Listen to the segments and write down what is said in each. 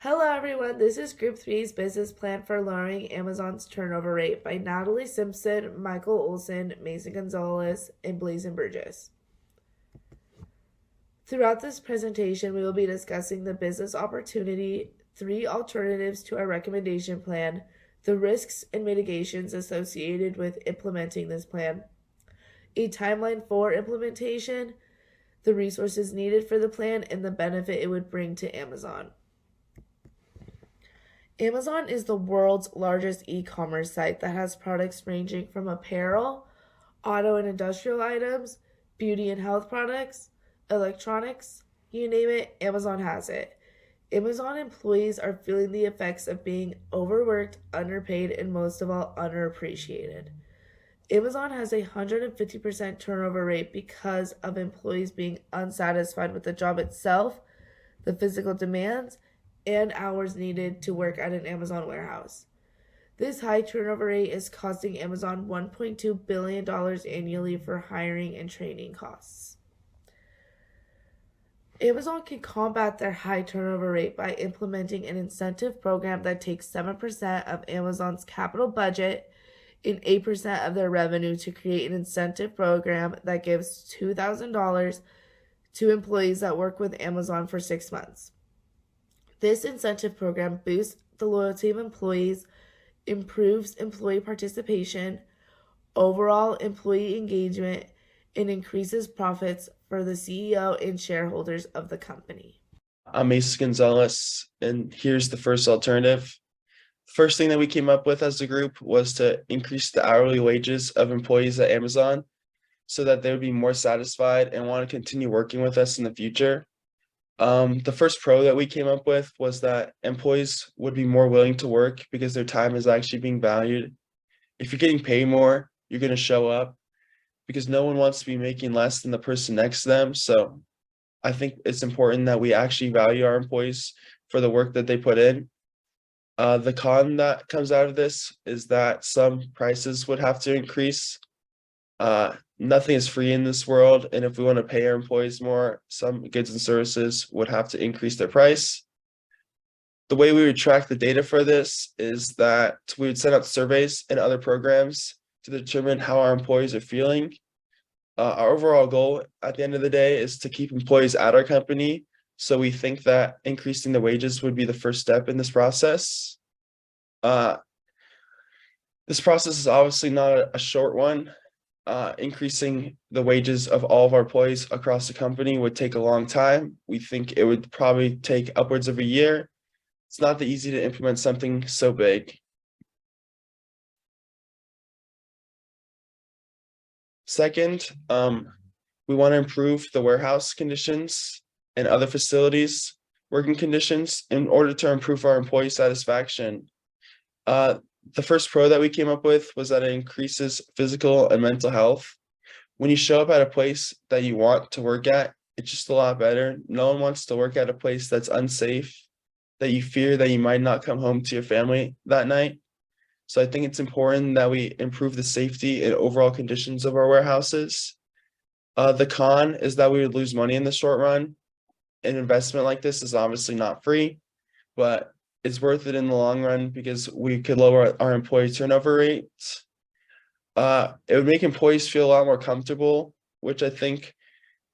Hello everyone, this is Group Three's Business Plan for Lowering Amazon's Turnover Rate by Natalie Simpson, Michael Olson, Mason Gonzales, and Blazen Burgess. Throughout this presentation, we will be discussing the business opportunity, 3 alternatives to our recommendation plan, the risks and mitigations associated with implementing this plan, a timeline for implementation, the resources needed for the plan, and the benefit it would bring to Amazon. Amazon is the world's largest e-commerce site that has products ranging from apparel, auto and industrial items, beauty and health products, electronics, you name it, Amazon has it. Amazon employees are feeling the effects of being overworked, underpaid, and most of all, underappreciated. Amazon has a 150% turnover rate because of employees being unsatisfied with the job itself, the physical demands, and hours needed to work at an Amazon warehouse. This high turnover rate is costing Amazon $1.2 billion annually for hiring and training costs. Amazon can combat their high turnover rate by implementing an incentive program that takes 7% of Amazon's capital budget and 8% of their revenue to create an incentive program that gives $2,000 to employees that work with Amazon for 6 months. This incentive program boosts the loyalty of employees, improves employee participation, overall employee engagement, and increases profits for the CEO and shareholders of the company. I'm Mason Gonzales, and here's the first alternative. First thing that we came up with as a group was to increase the hourly wages of employees at Amazon so that they would be more satisfied and want to continue working with us in the future. The first pro that we came up with was that employees would be more willing to work because their time is actually being valued. If you're getting paid more, you're going to show up because no one wants to be making less than the person next to them. So I think it's important that we actually value our employees for the work that they put in. The con that comes out of this is that some prices would have to increase. Nothing is free in this world, and if we want to pay our employees more, some goods and services would have to increase their price. The way we would track the data for this is that we would send out surveys and other programs to determine how our employees are feeling. Our overall goal at the end of the day is to keep employees at our company, so we think that increasing the wages would be the first step in this process. This process is obviously not a short one. Increasing the wages of all of our employees across the company would take a long time. We think it would probably take upwards of a year. It's not that easy to implement something so big. Second, we want to improve the warehouse conditions and other facilities working conditions in order to improve our employee satisfaction. The first pro that we came up with was that it increases physical and mental health. When you show up at a place that you want to work at, it's just a lot better. No one wants to work at a place that's unsafe, that you fear that you might not come home to your family that night. So I think it's important that we improve the safety and overall conditions of our warehouses. The con is that we would lose money in the short run. An investment like this is obviously not free, but it's worth it in the long run because we could lower our employee turnover rates. It would make employees feel a lot more comfortable, which I think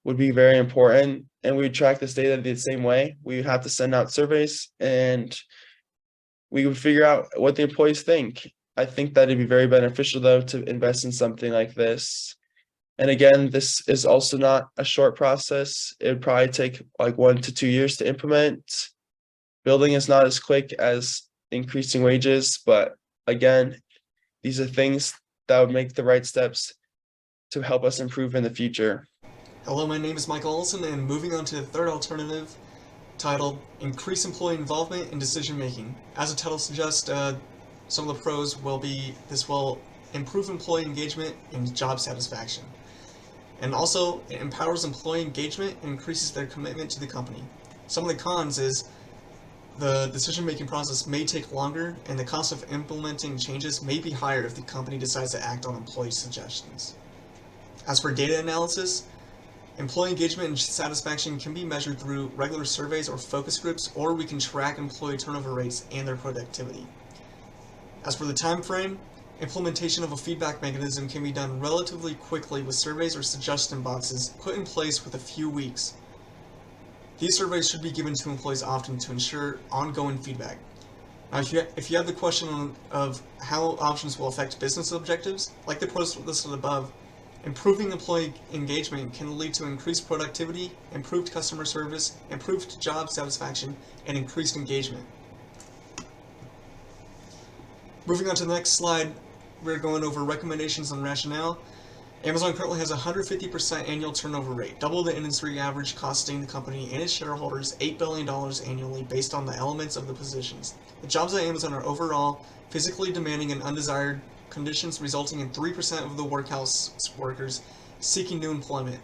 would be very important. And we would track this data the same way. We would have to send out surveys and we would figure out what the employees think. I think that it'd be very beneficial though to invest in something like this. And again, this is also not a short process. It would probably take like 1 to 2 years to implement. Building is not as quick as increasing wages, but again, these are things that would make the right steps to help us improve in the future. Hello, my name is Michael Olson, and moving on to the third alternative, titled Increase Employee Involvement in Decision Making. As the title suggests, some of the pros will be this will improve employee engagement and job satisfaction. And also, it empowers employee engagement and increases their commitment to the company. Some of the cons is the decision-making process may take longer, and the cost of implementing changes may be higher if the company decides to act on employee suggestions. As for data analysis, Employee engagement and satisfaction can be measured through regular surveys or focus groups, or we can track employee turnover rates and their productivity. As for the time frame, implementation of a feedback mechanism can be done relatively quickly with surveys or suggestion boxes put in place with a few weeks. These surveys should be given to employees often to ensure ongoing feedback. Now, if you have the question of how options will affect business objectives, like the pros listed above, improving employee engagement can lead to increased productivity, improved customer service, improved job satisfaction, and increased engagement. Moving on to the next slide, we're going over recommendations and rationale. Amazon currently has a 150% annual turnover rate, double the industry average, costing the company and its shareholders $8 billion annually based on the elements of the positions. The jobs at Amazon are overall physically demanding and undesired conditions, resulting in 3% of the workhouse workers seeking new employment.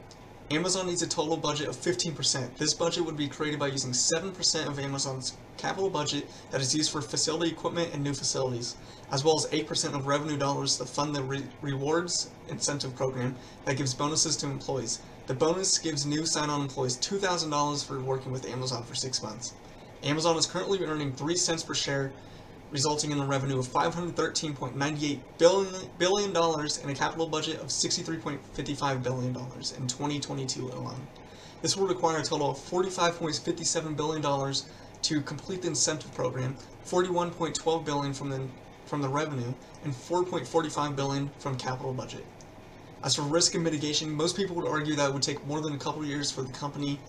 Amazon needs a total budget of 15%. This budget would be created by using 7% of Amazon's capital budget that is used for facility equipment and new facilities, as well as 8% of revenue dollars to fund the rewards incentive program that gives bonuses to employees. The bonus gives new sign-on employees $2,000 for working with Amazon for 6 months. Amazon is currently earning 3 cents per share, resulting in a revenue of $513.98 billion and a capital budget of $63.55 billion in 2022 alone. This will require a total of $45.57 billion to complete the incentive program, $41.12 billion from the revenue, and $4.45 billion from capital budget. As for risk and mitigation, most people would argue that it would take more than a couple years for the company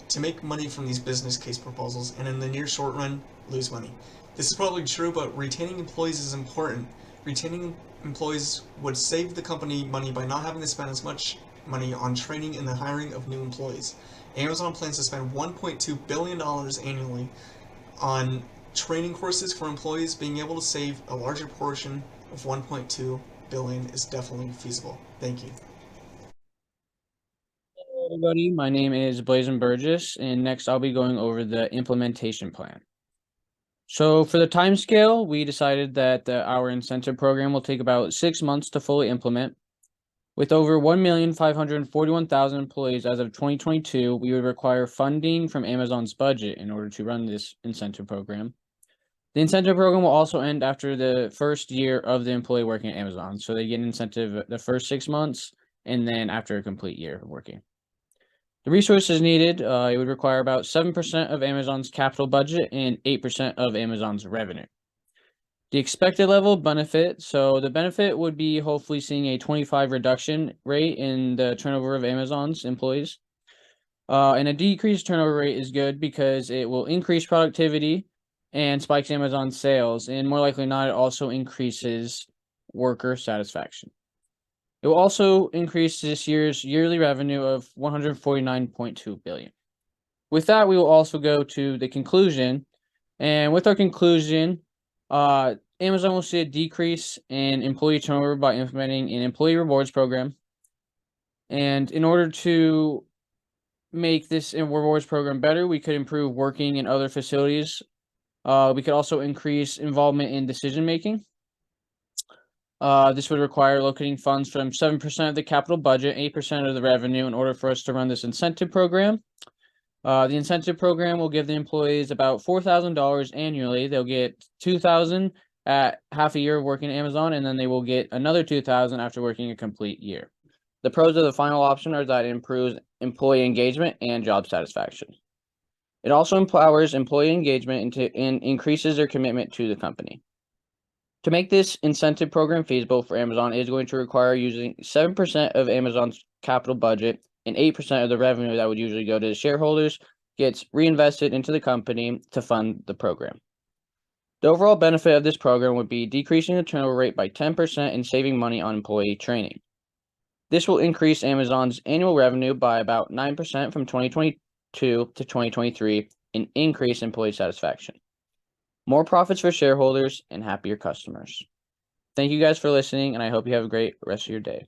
to make money from these business case proposals, and in the near short run, lose money. This is probably true, but retaining employees is important. Retaining employees would save the company money by not having to spend as much money on training and the hiring of new employees. Amazon plans to spend $1.2 billion annually on training courses for employees. Being able to save a larger portion of $1.2 billion is definitely feasible. Thank you. Hello everybody, my name is Blazen Burgess, and next I'll be going over the implementation plan. So for the time scale, we decided that our incentive program will take about 6 months to fully implement. With over 1,541,000 employees as of 2022, we would require funding from Amazon's budget in order to run this incentive program. The incentive program will also end after the first year of the employee working at Amazon. So they get an incentive the first 6 months and then after a complete year of working. The resources needed, it would require about 7% of Amazon's capital budget and 8% of Amazon's revenue. The expected level of benefit, so the benefit would be hopefully seeing a 25% reduction rate in the turnover of Amazon's employees. And a decreased turnover rate is good because it will increase productivity and spikes Amazon's sales, and more likely not, it also increases worker satisfaction. It will also increase this year's yearly revenue of $149.2 billion. With that, we will also go to the conclusion. And with our conclusion, Amazon will see a decrease in employee turnover by implementing an employee rewards program. And in order to make this rewards program better, we could improve working in other facilities. We could also increase involvement in decision making. This would require locating funds from 7% of the capital budget, 8% of the revenue in order for us to run this incentive program. The incentive program will give the employees about $4,000 annually. They'll get $2,000 at half a year of working at Amazon, and then they will get another $2,000 after working a complete year. The pros of the final option are that it improves employee engagement and job satisfaction. It also empowers employee engagement and increases their commitment to the company. To make this incentive program feasible for Amazon, it is going to require using 7% of Amazon's capital budget and 8% of the revenue that would usually go to the shareholders gets reinvested into the company to fund the program. The overall benefit of this program would be decreasing the turnover rate by 10% and saving money on employee training. This will increase Amazon's annual revenue by about 9% from 2022 to 2023 and increase employee satisfaction. More profits for shareholders and happier customers. Thank you guys for listening, and I hope you have a great rest of your day.